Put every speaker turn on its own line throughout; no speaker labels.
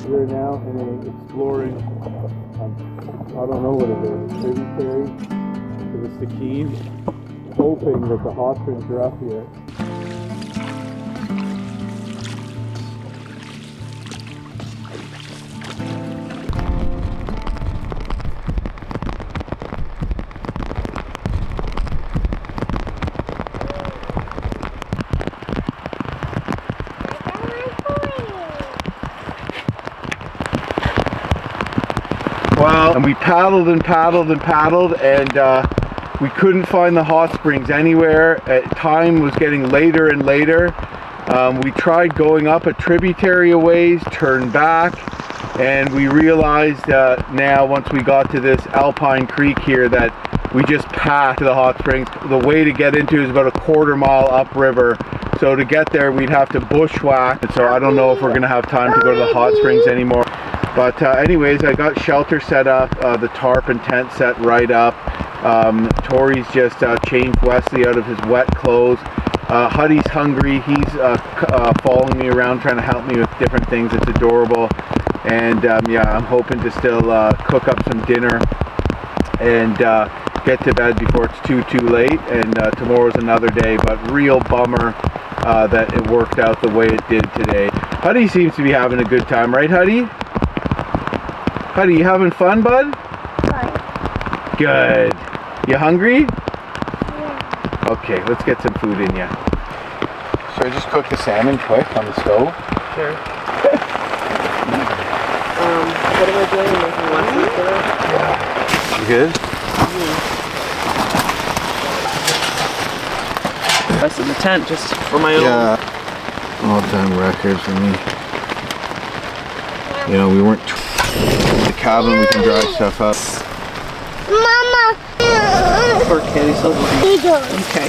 We are now in a exploring, I don't know what it is, tributary to the Stikine, hoping that the hot springs are up here. Well, and we paddled and paddled and paddled, and we couldn't find the hot springs anywhere. Time was getting later and later. We tried going up a tributary a ways, turned back, and we realized now once we got to this Alpine Creek here that we just passed the hot springs. The way to get into is about a quarter-mile upriver. So to get there, we'd have to bushwhack. So I don't know if we're gonna have time to go to the hot springs anymore. But anyways, I got shelter set up, the tarp and tent set right up. Tori's just changed Wesley out of his wet clothes. Huddy's hungry. He's following me around trying to help me with different things. It's adorable. And yeah, I'm hoping to still cook up some dinner and get to bed before it's too late. And tomorrow's another day, but real bummer that it worked out the way it did today. Huddy seems to be having a good time, right, Huddy? Huddy, you having fun, bud?
Fun.
Good. You hungry?
Yeah.
Okay, let's get some food in ya. Should I just cook the salmon quick on the stove?
Sure. What am I doing? Making lessons for that?
Yeah. You good?
Rest of the tent just for my own.
Yeah. All-time record for me. You know, we weren't in the cabin, we can dry stuff up.
Mama!
Or candy silver. Okay.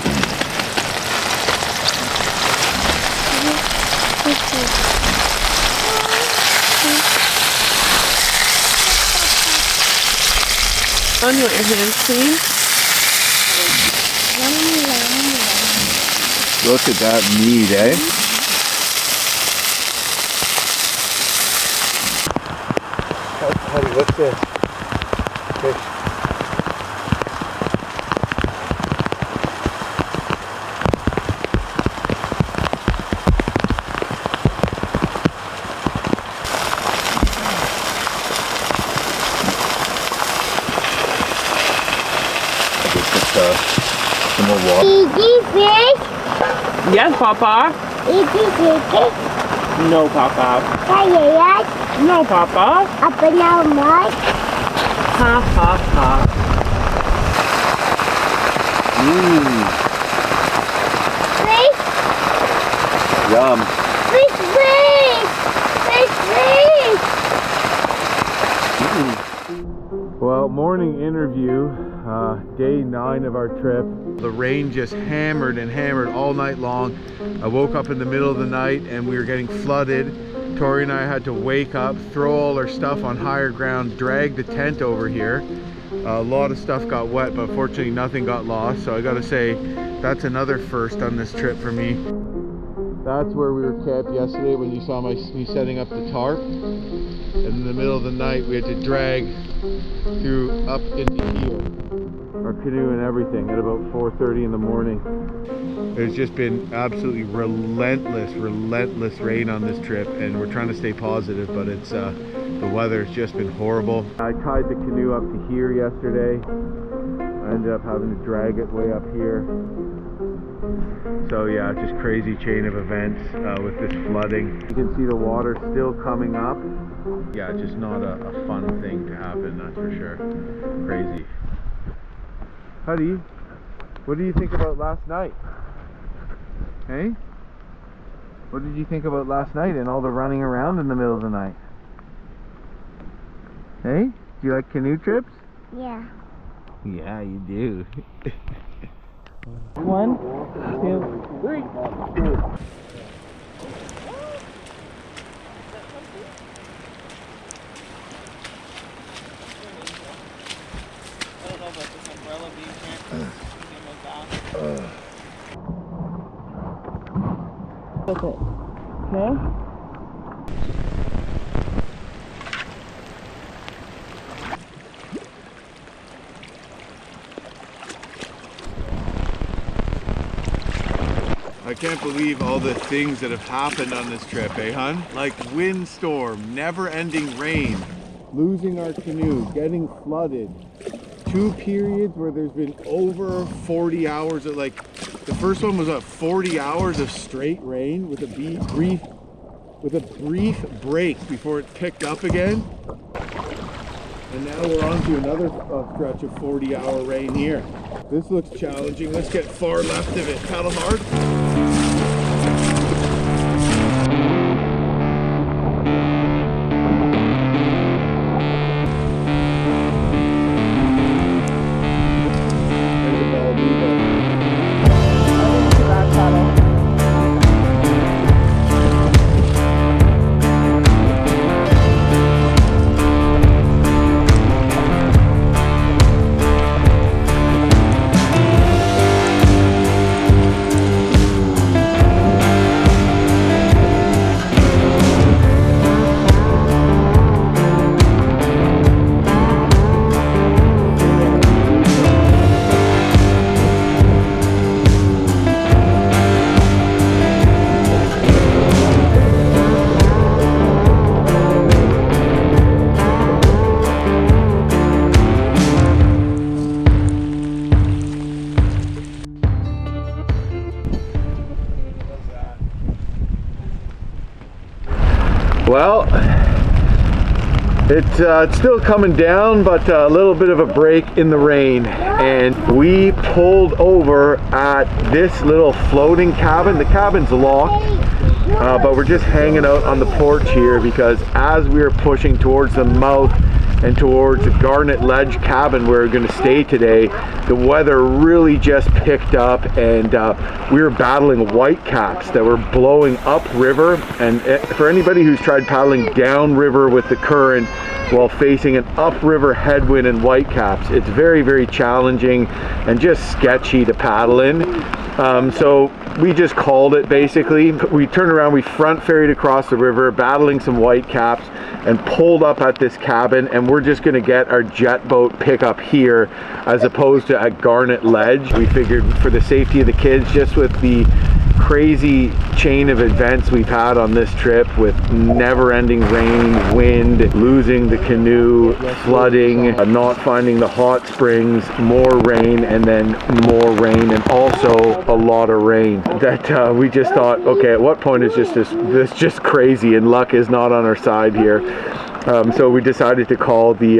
Oh, you want your hands clean?
Look at that meat, eh? Honey, what's this? Fish. Some more water.
Eating fish?
Yes, Papa.
Eating fish?
No, Papa.
Yes.
No, Papa.
Up and down mud.
Ha ha ha.
Fish?
Yum.
Fish!
Well, morning interview, day 9 of our trip. The rain just hammered and hammered all night long. I woke up in the middle of the night and we were getting flooded. Tori and I had to wake up, throw all our stuff on higher ground, drag the tent over here. A lot of stuff got wet, but fortunately nothing got lost. So I gotta say, that's another first on this trip for me. That's where we were camped yesterday when you saw me setting up the tarp. And in the middle of the night we had to drag through up into here, our canoe and everything, at about 4:30 in the morning. There's just been absolutely relentless rain on this trip, and we're trying to stay positive, but it's the weather's just been horrible. I tied the canoe up to here yesterday. I ended up having to drag it way up here. So yeah, just crazy chain of events with this flooding. You can see the water still coming up. Yeah, just not a fun thing to happen, that's for sure. Crazy. Huddy, what do you think about last night? Hey? What did you think about last night and all the running around in the middle of the night? Hey? Do you like canoe trips?
Yeah.
Yeah, you do.
1, 2, 3. With it. Okay?
can't believe all the things that have happened on this trip, eh, hun? Like windstorm, never-ending rain, losing our canoe, getting flooded. 2 periods where there's been over 40 hours of, like, the first one was 40 hours of straight rain with a brief break before it picked up again. And now we're on to another stretch of 40-hour rain here. This looks challenging. Let's get far left of it. Paddle hard. Well, it's still coming down, but a little bit of a break in the rain, and we pulled over at this little floating cabin. The cabin's locked, but we're just hanging out on the porch here because as we were pushing towards the mouth and towards the Garnet Ledge cabin where we're going to stay today, the weather really just picked up, and we were battling whitecaps that were blowing upriver. And for anybody who's tried paddling downriver with the current while facing an upriver headwind and whitecaps, it's very, very challenging and just sketchy to paddle in. So we just called it basically. We turned around, we front ferried across the river, battling some whitecaps, and pulled up at this cabin, and we're just gonna get our jet boat pickup here as opposed to at Garnet Ledge. We figured for the safety of the kids, just with the crazy chain of events we've had on this trip with never-ending rain, wind, losing the canoe, flooding, not finding the hot springs, more rain, and then more rain, and also a lot of rain, that we just thought, okay, at what point is this just crazy, and luck is not on our side here. So we decided to call the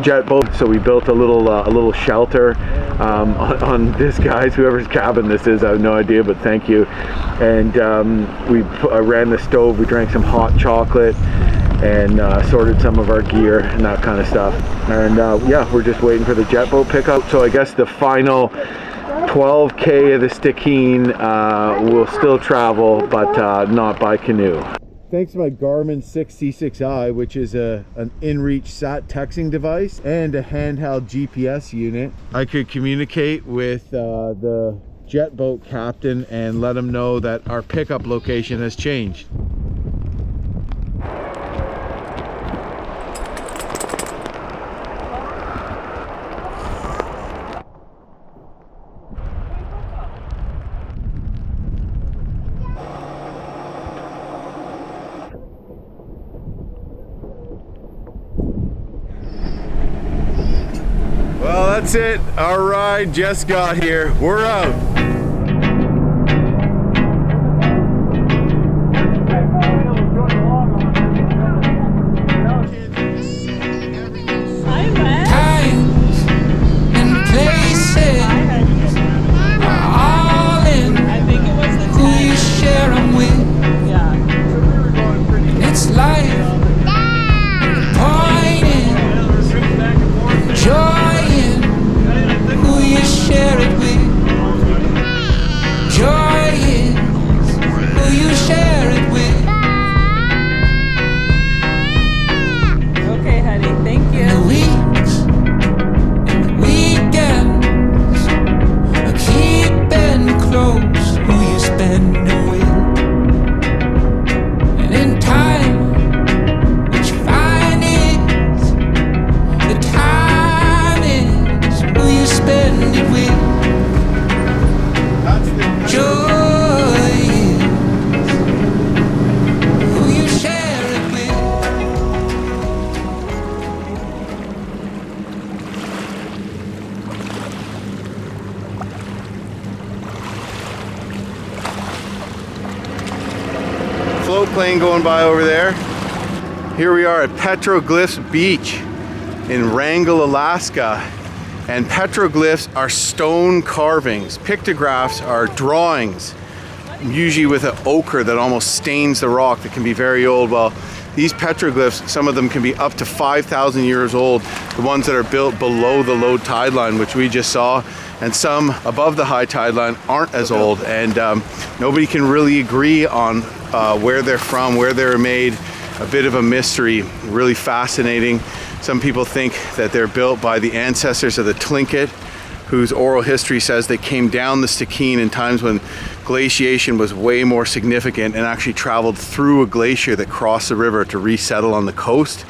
jet boat. So we built a little shelter on this guy's, whoever's cabin this is, I have no idea, but thank you. And we ran the stove, we drank some hot chocolate, and sorted some of our gear and that kind of stuff. And yeah, we're just waiting for the jet boat pickup. So I guess the final 12K of the Stikine will still travel, but not by canoe. Thanks to my Garmin 6C6i, which is an inReach sat texting device and a handheld GPS unit, I could communicate with the jet boat captain and let him know that our pickup location has changed. Well, that's it. Our ride just got here. We're out.
Times and places are all in who you share them with. It's life, pointing, joy in who you share it with.
float plane going by over there. Here we are at Glyphs Beach in Wrangell, Alaska. And petroglyphs are stone carvings. Pictographs are drawings, usually with an ochre that almost stains the rock that can be very old. Well, these petroglyphs, some of them can be up to 5,000 years old. The ones that are built below the low tide line, which we just saw, and some above the high tide line aren't as old. And nobody can really agree on where they're from, where they were made. A bit of a mystery, really fascinating. Some people think that they're built by the ancestors of the Tlingit, whose oral history says they came down the Stikine in times when glaciation was way more significant and actually traveled through a glacier that crossed the river to resettle on the coast.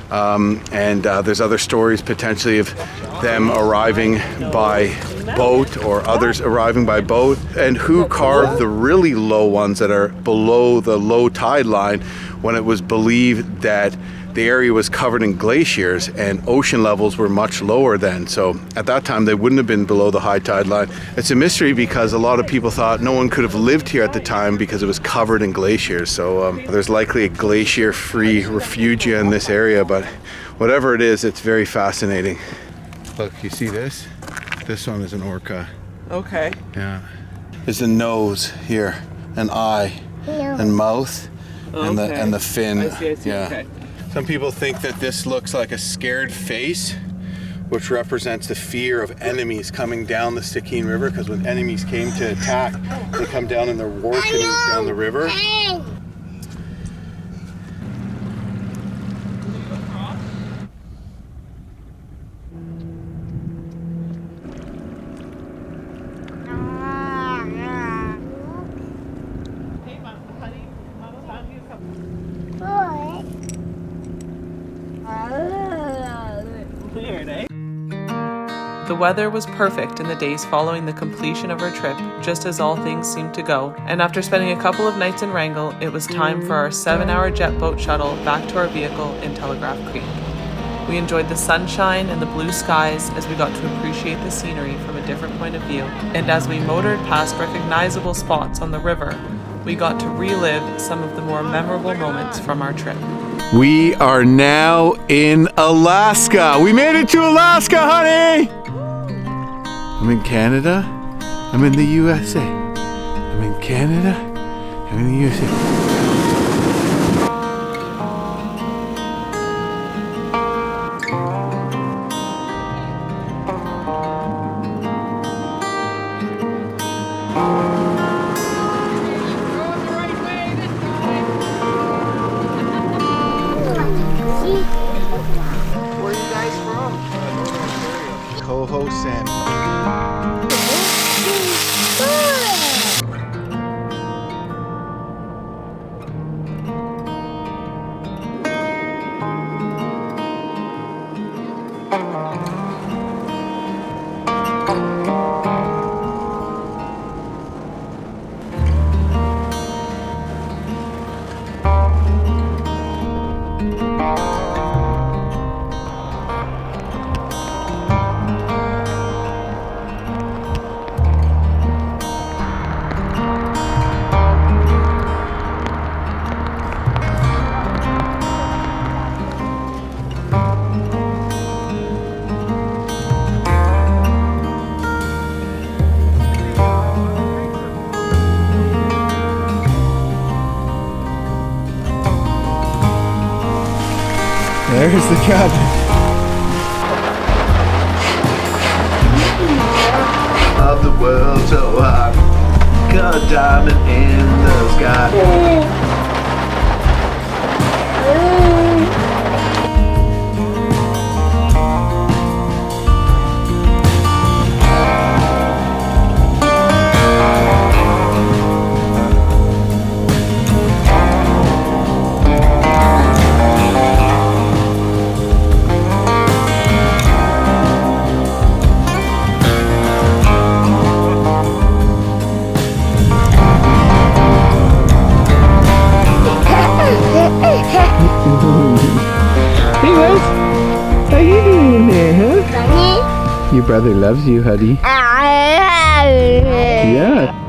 There's other stories potentially of them arriving by boat or others arriving by boat. And who carved the really low ones that are below the low tide line when it was believed that the area was covered in glaciers and ocean levels were much lower then. So at that time they wouldn't have been below the high tide line. It's a mystery because a lot of people thought no one could have lived here at the time because it was covered in glaciers. So there's likely a glacier-free refuge in this area, but whatever it is, it's very fascinating. Look, you see this? This one is an orca.
Okay.
Yeah. There's a nose here, an eye, and mouth, and the fin.
I see.
Yeah.
Okay.
Some people think that this looks like a scared face, which represents the fear of enemies coming down the Stikine River, because when enemies came to attack, they come down in their war canoes down the river.
The weather was perfect in the days following the completion of our trip, just as all things seemed to go, and after spending a couple of nights in Wrangell, it was time for our 7-hour jet boat shuttle back to our vehicle in Telegraph Creek. We enjoyed the sunshine and the blue skies as we got to appreciate the scenery from a different point of view, and as we motored past recognizable spots on the river, we got to relive some of the more memorable moments from our trip.
We are now in Alaska. We made it to Alaska, honey! I'm in Canada. I'm in the USA. I'm in Canada. I'm in the USA.
Where are you guys from?
Coho Salmon. There's the cabin. Of the world so hot, got a diamond in the sky.
Hey Rose, how you doing in there, huh?
Bunny?
Your brother loves you, honey. Yeah.